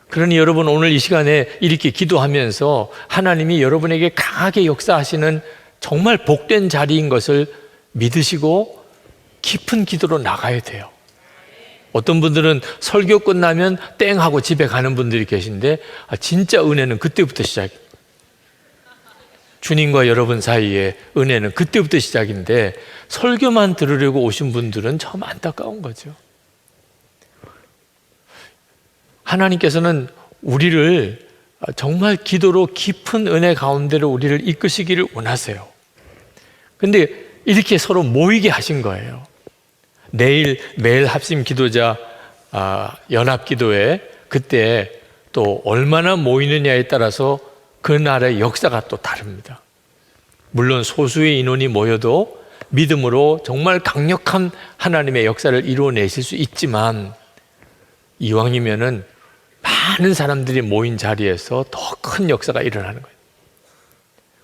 그러니 여러분 오늘 이 시간에 이렇게 기도하면서 하나님이 여러분에게 강하게 역사하시는 정말 복된 자리인 것을 믿으시고 깊은 기도로 나가야 돼요. 어떤 분들은 설교 끝나면 땡 하고 집에 가는 분들이 계신데 진짜 은혜는 그때부터 시작이에요. 주님과 여러분 사이에 은혜는 그때부터 시작인데 설교만 들으려고 오신 분들은 참 안타까운 거죠. 하나님께서는 우리를 정말 기도로 깊은 은혜 가운데로 우리를 이끄시기를 원하세요. 근데 이렇게 서로 모이게 하신 거예요. 매일 합심 기도자 연합 기도회 그때 또 얼마나 모이느냐에 따라서 그 나라의 역사가 또 다릅니다. 물론 소수의 인원이 모여도 믿음으로 정말 강력한 하나님의 역사를 이루어내실 수 있지만 이왕이면은 많은 사람들이 모인 자리에서 더 큰 역사가 일어나는 거예요.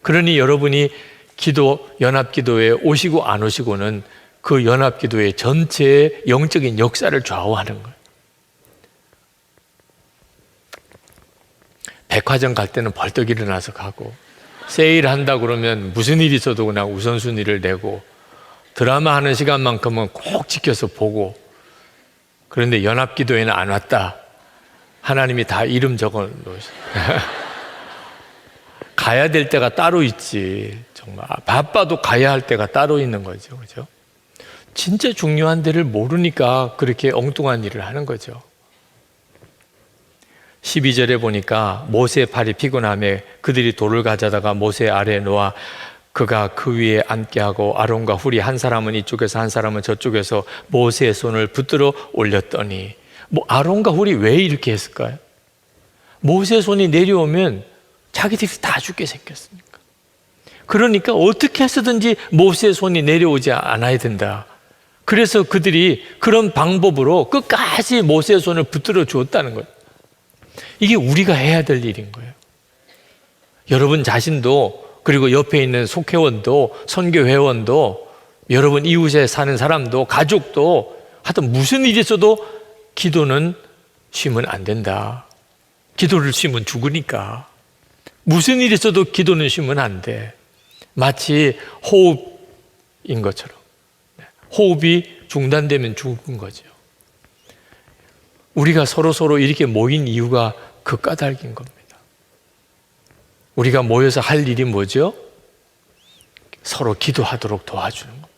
그러니 여러분이 연합기도에 오시고 안 오시고는 그 연합기도의 전체의 영적인 역사를 좌우하는 거예요. 백화점 갈 때는 벌떡 일어나서 가고 세일한다 그러면 무슨 일이 있어도 그냥 우선순위를 내고 드라마 하는 시간만큼은 꼭 지켜서 보고 그런데 연합기도에는 안 왔다 하나님이 다 이름 적어 놓으셨어요. 가야 될 때가 따로 있지. 정말 바빠도 가야 할 때가 따로 있는 거죠. 그죠? 진짜 중요한 데를 모르니까 그렇게 엉뚱한 일을 하는 거죠. 12절에 보니까 모세의 팔이 피곤하며 그들이 돌을 가져다가 모세 아래에 놓아 그가 그 위에 앉게 하고 아론과 훌이 한 사람은 이쪽에서 한 사람은 저쪽에서 모세의 손을 붙들어 올렸더니, 아론과 훌이 왜 이렇게 했을까요? 모세의 손이 내려오면 자기들이 다 죽게 생겼으니까. 그러니까 어떻게 해서든지 모세의 손이 내려오지 않아야 된다. 그래서 그들이 그런 방법으로 끝까지 모세의 손을 붙들어 주었다는 거예요. 이게 우리가 해야 될 일인 거예요. 여러분 자신도, 그리고 옆에 있는 속회원도, 선교회원도, 여러분 이웃에 사는 사람도, 가족도, 하여튼 무슨 일이 있어도 기도는 쉬면 안 된다. 기도를 쉬면 죽으니까. 무슨 일이 있어도 기도는 쉬면 안 돼. 마치 호흡인 것처럼. 호흡이 중단되면 죽은 거죠. 우리가 서로 이렇게 모인 이유가 그 까닭인 겁니다. 우리가 모여서 할 일이 뭐죠? 서로 기도하도록 도와주는 겁니다.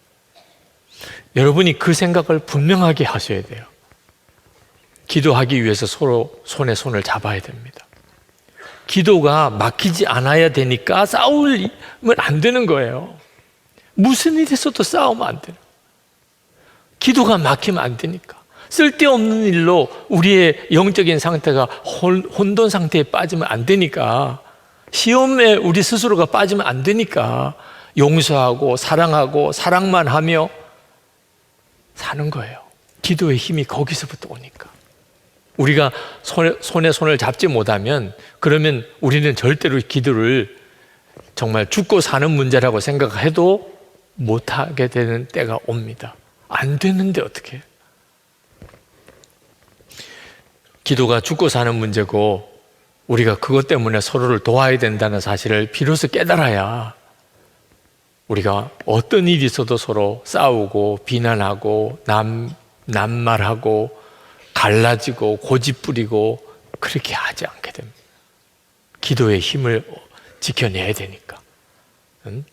여러분이 그 생각을 분명하게 하셔야 돼요. 기도하기 위해서 서로 손에 손을 잡아야 됩니다. 기도가 막히지 않아야 되니까 싸우면 안 되는 거예요. 무슨 일이 있어도 싸우면 안 돼요. 기도가 막히면 안 되니까. 쓸데없는 일로 우리의 영적인 상태가 혼돈 상태에 빠지면 안 되니까, 시험에 우리 스스로가 빠지면 안 되니까 용서하고 사랑하고 사랑만 하며 사는 거예요. 기도의 힘이 거기서부터 오니까. 우리가 손에 손을 잡지 못하면, 그러면 우리는 절대로 기도를 정말 죽고 사는 문제라고 생각해도 못하게 되는 때가 옵니다. 안 되는데 어떻게 해요? 기도가 죽고 사는 문제고 우리가 그것 때문에 서로를 도와야 된다는 사실을 비로소 깨달아야 우리가 어떤 일이 있어도 서로 싸우고 비난하고 남말하고 갈라지고 고집부리고 그렇게 하지 않게 됩니다. 기도의 힘을 지켜내야 되니까.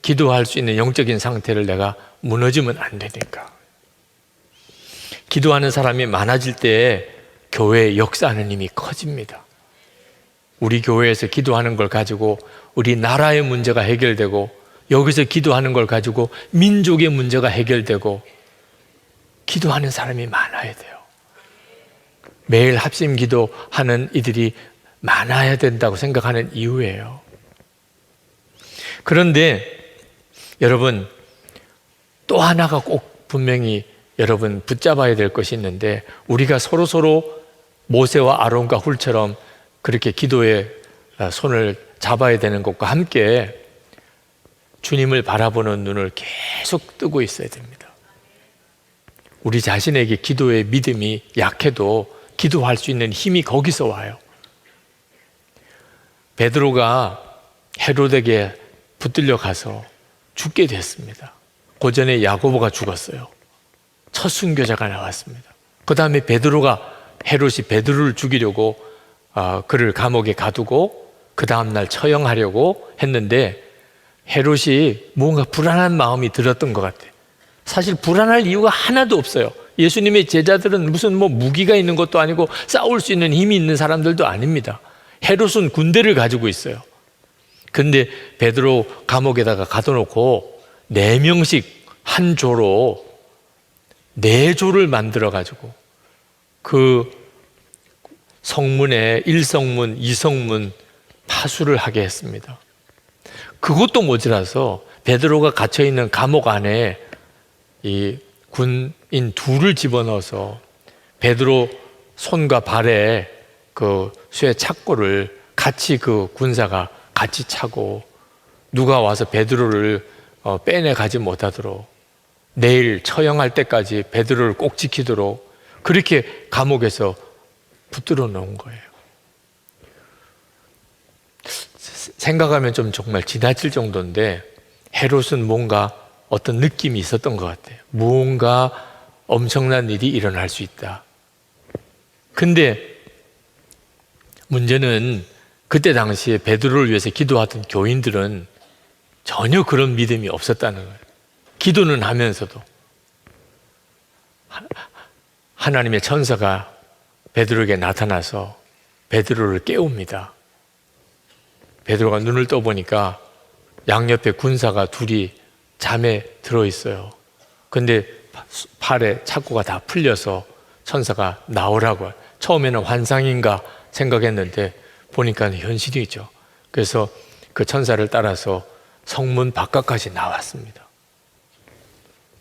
기도할 수 있는 영적인 상태를 내가 무너지면 안 되니까. 기도하는 사람이 많아질 때 교회의 역사하는 힘이 커집니다. 우리 교회에서 기도하는 걸 가지고 우리 나라의 문제가 해결되고, 여기서 기도하는 걸 가지고 민족의 문제가 해결되고, 기도하는 사람이 많아야 돼요. 매일 합심 기도하는 이들이 많아야 된다고 생각하는 이유예요. 그런데 여러분, 또 하나가 꼭 분명히 여러분 붙잡아야 될 것이 있는데, 우리가 서로 모세와 아론과 훌처럼 그렇게 기도에 손을 잡아야 되는 것과 함께 주님을 바라보는 눈을 계속 뜨고 있어야 됩니다. 우리 자신에게 기도의 믿음이 약해도 기도할 수 있는 힘이 거기서 와요. 베드로가 헤롯에게 붙들려 가서 죽게 됐습니다. 그 전에 야고보가 죽었어요. 첫 순교자가 나왔습니다. 그 다음에 베드로가, 헤롯이 베드로를 죽이려고 그를 감옥에 가두고 그 다음날 처형하려고 했는데, 헤롯이 뭔가 불안한 마음이 들었던 것 같아요. 사실 불안할 이유가 하나도 없어요. 예수님의 제자들은 무슨 무기가 있는 것도 아니고 싸울 수 있는 힘이 있는 사람들도 아닙니다. 헤롯은 군대를 가지고 있어요. 근데 베드로 감옥에다가 가둬놓고 4명씩 한 조로 4조를 만들어 가지고 그 성문에 1성문, 2성문 파수를 하게 했습니다. 그것도 모자라서 베드로가 갇혀있는 감옥 안에 이 군인 2를 집어넣어서 베드로 손과 발에 그 쇠 착고를 같이 그 군사가 같이 차고, 누가 와서 베드로를 빼내 가지 못하도록, 내일 처형할 때까지 베드로를 꼭 지키도록 그렇게 감옥에서 붙들어 놓은 거예요. 생각하면 좀 정말 지나칠 정도인데, 헤롯은 뭔가 어떤 느낌이 있었던 것 같아요. 무언가 엄청난 일이 일어날 수 있다. 근데 문제는 그때 당시에 베드로를 위해서 기도하던 교인들은 전혀 그런 믿음이 없었다는 거예요. 기도는 하면서도 하나님의 천사가 베드로에게 나타나서 베드로를 깨웁니다. 베드로가 눈을 떠보니까 양옆에 군사가 둘이 잠에 들어있어요. 근데 팔에 착고가 다 풀려서 천사가 나오라고, 처음에는 환상인가 생각했는데 보니까 현실이죠. 그래서 그 천사를 따라서 성문 바깥까지 나왔습니다.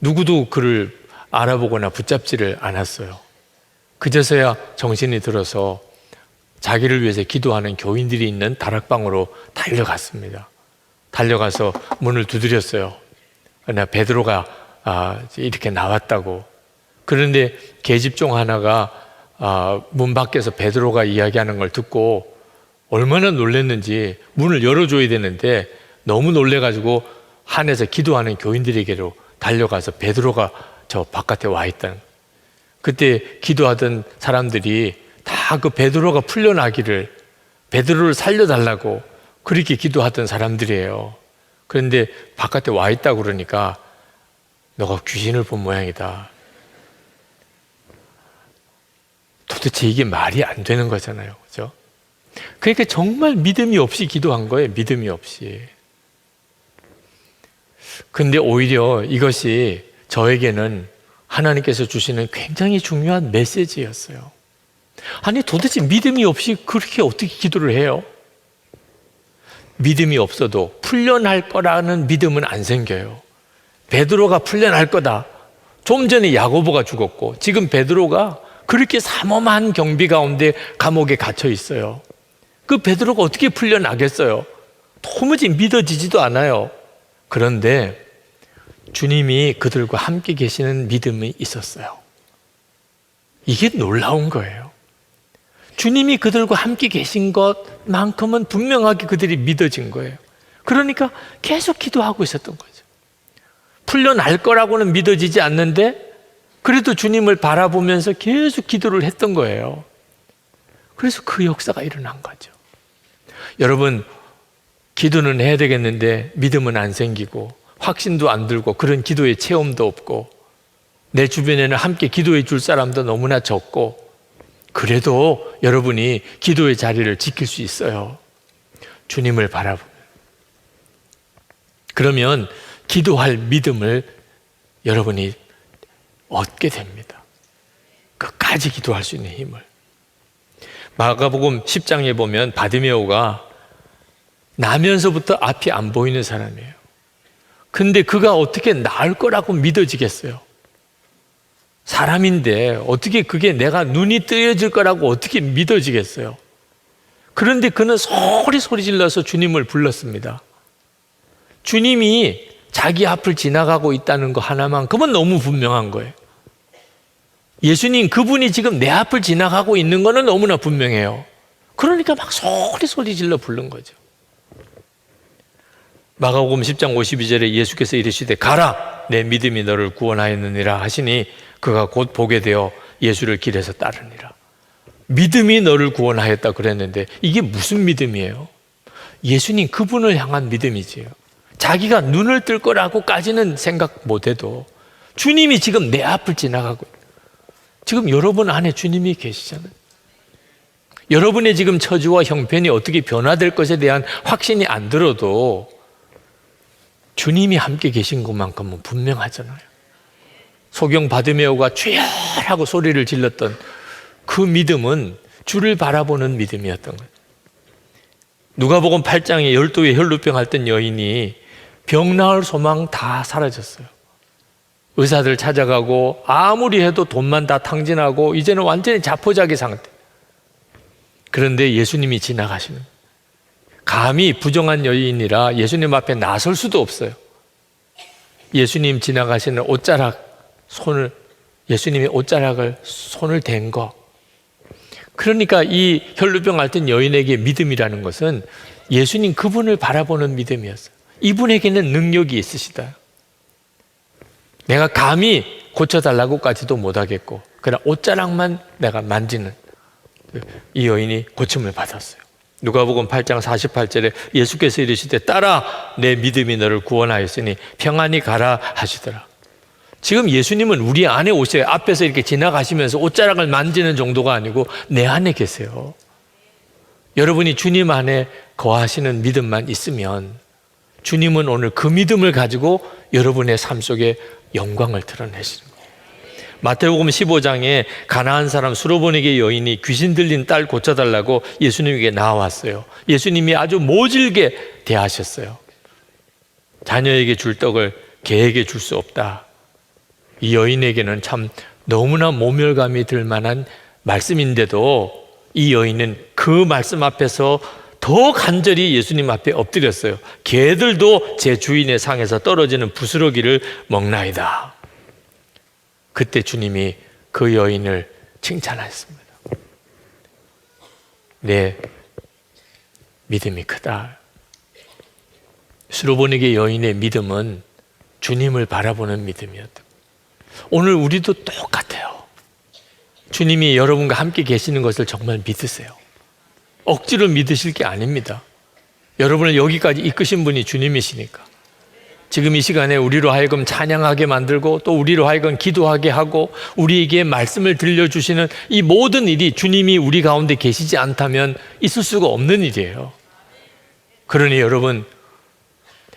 누구도 그를 알아보거나 붙잡지를 않았어요. 그제서야 정신이 들어서 자기를 위해서 기도하는 교인들이 있는 다락방으로 달려갔습니다. 달려가서 문을 두드렸어요. 그러나 베드로가 이렇게 나왔다고. 그런데 계집종 하나가 문 밖에서 베드로가 이야기하는 걸 듣고 얼마나 놀랐는지 문을 열어줘야 되는데 너무 놀래가지고 한에서 기도하는 교인들에게로 달려가서 베드로가 저 바깥에 와 있다는. 그때 기도하던 사람들이 다 그 베드로가 풀려나기를, 베드로를 살려달라고 그렇게 기도하던 사람들이에요. 그런데 바깥에 와 있다고 그러니까 너가 귀신을 본 모양이다. 도대체 이게 말이 안 되는 거잖아요. 그죠? 그러니까 정말 믿음이 없이 기도한 거예요. 믿음이 없이. 근데 오히려 이것이 저에게는 하나님께서 주시는 굉장히 중요한 메시지였어요. 아니 도대체 믿음이 없이 그렇게 어떻게 기도를 해요? 믿음이 없어도 풀려날 거라는 믿음은 안 생겨요. 베드로가 풀려날 거다. 좀 전에 야고보가 죽었고 지금 베드로가 그렇게 삼엄한 경비 가운데 감옥에 갇혀 있어요. 그 베드로가 어떻게 풀려나겠어요? 도무지 믿어지지도 않아요. 그런데 주님이 그들과 함께 계시는 믿음이 있었어요. 이게 놀라운 거예요. 주님이 그들과 함께 계신 것만큼은 분명하게 그들이 믿어진 거예요. 그러니까 계속 기도하고 있었던 거죠. 풀려날 거라고는 믿어지지 않는데 그래도 주님을 바라보면서 계속 기도를 했던 거예요. 그래서 그 역사가 일어난 거죠. 여러분, 기도는 해야 되겠는데 믿음은 안 생기고 확신도 안 들고 그런 기도의 체험도 없고 내 주변에는 함께 기도해 줄 사람도 너무나 적고 그래도 여러분이 기도의 자리를 지킬 수 있어요. 주님을 바라보면. 그러면 기도할 믿음을 여러분이 얻게 됩니다. 끝까지 기도할 수 있는 힘을. 마가복음 10장에 보면 바디메오가 나면서부터 앞이 안 보이는 사람이에요. 근데 그가 어떻게 나을 거라고 믿어지겠어요? 사람인데 어떻게 그게 내가 눈이 뜨여질 거라고 어떻게 믿어지겠어요? 그런데 그는 소리 질러서 주님을 불렀습니다. 주님이 자기 앞을 지나가고 있다는 거 하나만큼은 너무 분명한 거예요. 예수님, 그분이 지금 내 앞을 지나가고 있는 거는 너무나 분명해요. 그러니까 막 소리 질러 부른 거죠. 마가복음 10장 52절에 예수께서 이르시되 가라, 내 믿음이 너를 구원하였느니라 하시니 그가 곧 보게 되어 예수를 길에서 따르니라. 믿음이 너를 구원하였다 그랬는데 이게 무슨 믿음이에요? 예수님 그분을 향한 믿음이지요. 자기가 눈을 뜰 거라고까지는 생각 못해도 주님이 지금 내 앞을 지나가고 있어요. 지금 여러분 안에 주님이 계시잖아요. 여러분의 지금 처지와 형편이 어떻게 변화될 것에 대한 확신이 안 들어도 주님이 함께 계신 것만큼은 분명하잖아요. 소경 바디메오가 주여 하고 소리를 질렀던 그 믿음은 주를 바라보는 믿음이었던 거예요. 누가복음 8장에 12의 혈루병 앓던 여인이 병 나을 소망 다 사라졌어요. 의사들 찾아가고 아무리 해도 돈만 다 탕진하고 이제는 완전히 자포자기 상태. 그런데 예수님이 지나가시는, 감히 부정한 여인이라 예수님 앞에 나설 수도 없어요. 예수님 지나가시는 옷자락 손을, 예수님의 옷자락을 손을 댄 거. 그러니까 이 혈루병 앓던 여인에게 믿음이라는 것은 예수님 그분을 바라보는 믿음이었어요. 이분에게는 능력이 있으시다. 내가 감히 고쳐달라고까지도 못하겠고 그러나 옷자락만 내가 만지는, 이 여인이 고침을 받았어요. 누가복음 8장 48절에 예수께서 이르시되 딸아 내 믿음이 너를 구원하였으니 평안히 가라 하시더라. 지금 예수님은 우리 안에 오셔요. 앞에서 이렇게 지나가시면서 옷자락을 만지는 정도가 아니고 내 안에 계세요. 여러분이 주님 안에 거하시는 믿음만 있으면 주님은 오늘 그 믿음을 가지고 여러분의 삶 속에 영광을 드러내시는 거예요. 마태복음 15장에 가나안 사람 수로보니게 여인이 귀신 들린 딸 고쳐달라고 예수님에게 나왔어요. 예수님이 아주 모질게 대하셨어요. 자녀에게 줄 떡을 개에게 줄 수 없다. 이 여인에게는 참 너무나 모멸감이 들 만한 말씀인데도 이 여인은 그 말씀 앞에서 더 간절히 예수님 앞에 엎드렸어요. 개들도 제 주인의 상에서 떨어지는 부스러기를 먹나이다. 그때 주님이 그 여인을 칭찬하셨습니다. 내 믿음이 크다. 수로보니게 여인의 믿음은 주님을 바라보는 믿음이었다. 오늘 우리도 똑같아요. 주님이 여러분과 함께 계시는 것을 정말 믿으세요. 억지로 믿으실 게 아닙니다. 여러분을 여기까지 이끄신 분이 주님이시니까. 지금 이 시간에 우리로 하여금 찬양하게 만들고 또 우리로 하여금 기도하게 하고 우리에게 말씀을 들려주시는 이 모든 일이 주님이 우리 가운데 계시지 않다면 있을 수가 없는 일이에요. 그러니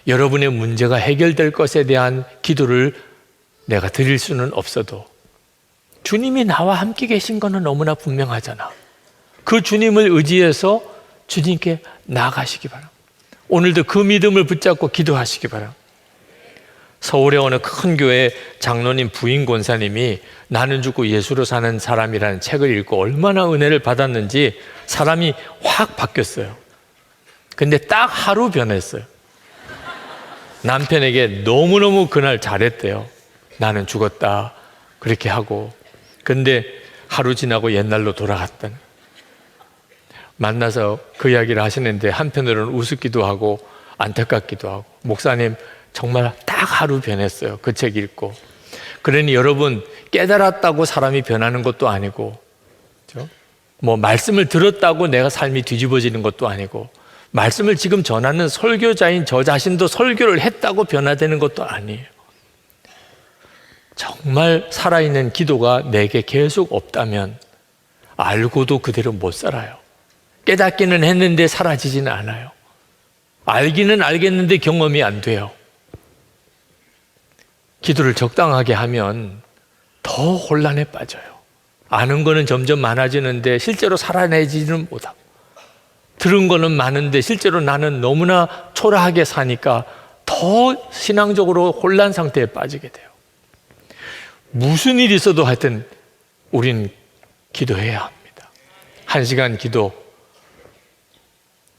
여러분의 문제가 해결될 것에 대한 기도를 내가 드릴 수는 없어도 주님이 나와 함께 계신 거는 너무나 분명하잖아. 그 주님을 의지해서 주님께 나아가시기 바랍니다. 오늘도 그 믿음을 붙잡고 기도하시기 바랍니다. 서울의 어느 큰 교회 장로님 부인 권사님이 나는 죽고 예수로 사는 사람이라는 책을 읽고 얼마나 은혜를 받았는지 사람이 확 바뀌었어요. 근데 딱 하루 변했어요. 남편에게 너무너무 그날 잘했대요. 나는 죽었다 그렇게 하고, 근데 하루 지나고 옛날로 돌아갔다. 만나서 그 이야기를 하시는데 한편으로는 우습기도 하고 안타깝기도 하고, 목사님 정말 딱 하루 변했어요. 그 책 읽고. 그러니 여러분, 깨달았다고 사람이 변하는 것도 아니고, 그렇죠? 뭐 말씀을 들었다고 내가 삶이 뒤집어지는 것도 아니고, 말씀을 지금 전하는 설교자인 저 자신도 설교를 했다고 변화되는 것도 아니에요. 정말 살아있는 기도가 내게 계속 없다면 알고도 그대로 못 살아요. 깨닫기는 했는데 사라지지는 않아요. 알기는 알겠는데 경험이 안 돼요. 기도를 적당하게 하면 더 혼란에 빠져요. 아는 거는 점점 많아지는데 실제로 살아내지는 못하고, 들은 거는 많은데 실제로 나는 너무나 초라하게 사니까 더 신앙적으로 혼란 상태에 빠지게 돼요. 무슨 일이 있어도 하여튼 우린 기도해야 합니다. 1시간 기도,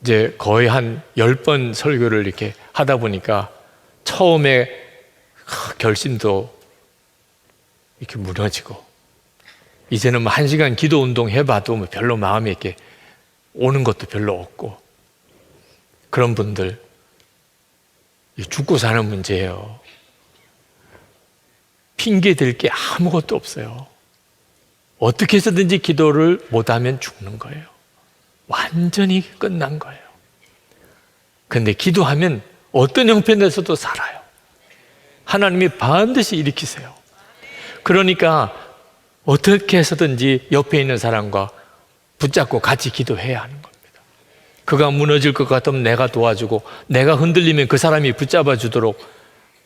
이제 거의 한 10번 설교를 이렇게 하다 보니까 처음에 결심도 이렇게 무너지고, 이제는 뭐 1시간 기도 운동 해봐도 뭐 별로 마음에 이렇게 오는 것도 별로 없고, 그런 분들 죽고 사는 문제예요. 핑계 댈 게 아무것도 없어요. 어떻게 해서든지 기도를 못하면 죽는 거예요. 완전히 끝난 거예요. 근데 기도하면 어떤 형편에서도 살아요. 하나님이 반드시 일으키세요. 그러니까 어떻게 해서든지 옆에 있는 사람과 붙잡고 같이 기도해야 하는 겁니다. 그가 무너질 것 같으면 내가 도와주고, 내가 흔들리면 그 사람이 붙잡아 주도록.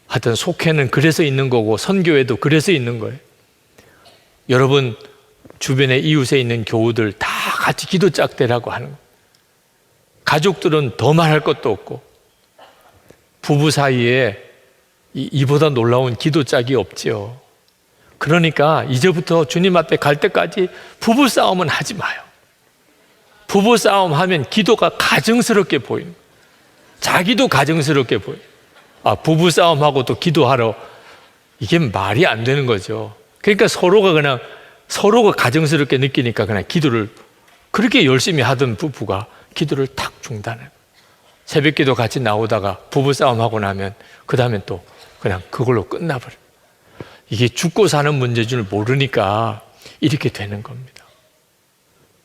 하여튼 속회는 그래서 있는 거고 선교회도 그래서 있는 거예요. 여러분 주변에 이웃에 있는 교우들 다 같이 기도 짝대라고 하는 거예요. 가족들은 더 말할 것도 없고, 부부 사이에 이보다 놀라운 기도 짝이 없지요. 그러니까 이제부터 주님 앞에 갈 때까지 부부 싸움은 하지 마요. 부부 싸움 하면 기도가 가증스럽게 보이는 거예요. 자기도 가증스럽게 보여요. 부부 싸움하고 또 기도하러, 이게 말이 안 되는 거죠. 그러니까 서로가 가정스럽게 느끼니까 그냥 기도를, 그렇게 열심히 하던 부부가 기도를 탁 중단해요. 새벽 기도 같이 나오다가 부부 싸움하고 나면 그 다음엔 또 그냥 그걸로 끝나버려요. 이게 죽고 사는 문제인 줄 모르니까 이렇게 되는 겁니다.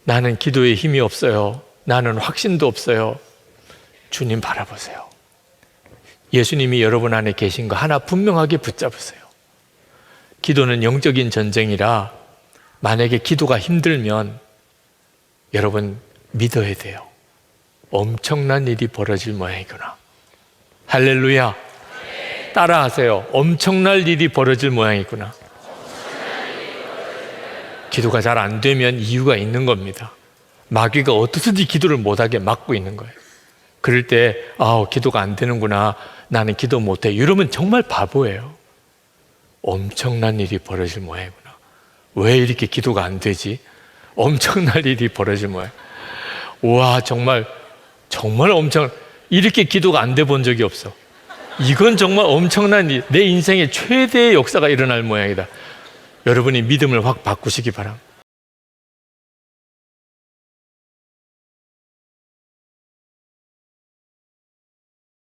나는 기도에 힘이 없어요. 나는 확신도 없어요. 주님 바라보세요. 예수님이 여러분 안에 계신 거 하나 분명하게 붙잡으세요. 기도는 영적인 전쟁이라 만약에 기도가 힘들면 여러분 믿어야 돼요. 엄청난 일이 벌어질 모양이구나. 할렐루야. 따라하세요. 엄청난 일이 벌어질 모양이구나. 기도가 잘 안 되면 이유가 있는 겁니다. 마귀가 어떻게든지 기도를 못하게 막고 있는 거예요. 그럴 때 기도가 안 되는구나. 나는 기도 못해. 이러면 정말 바보예요. 엄청난 일이 벌어질 모양이구나. 왜 이렇게 기도가 안 되지? 엄청난 일이 벌어질 모양. 와, 정말 이렇게 기도가 안 돼 본 적이 없어. 이건 정말 엄청난 일, 내 인생의 최대의 역사가 일어날 모양이다. 여러분이 믿음을 확 바꾸시기 바랍니다.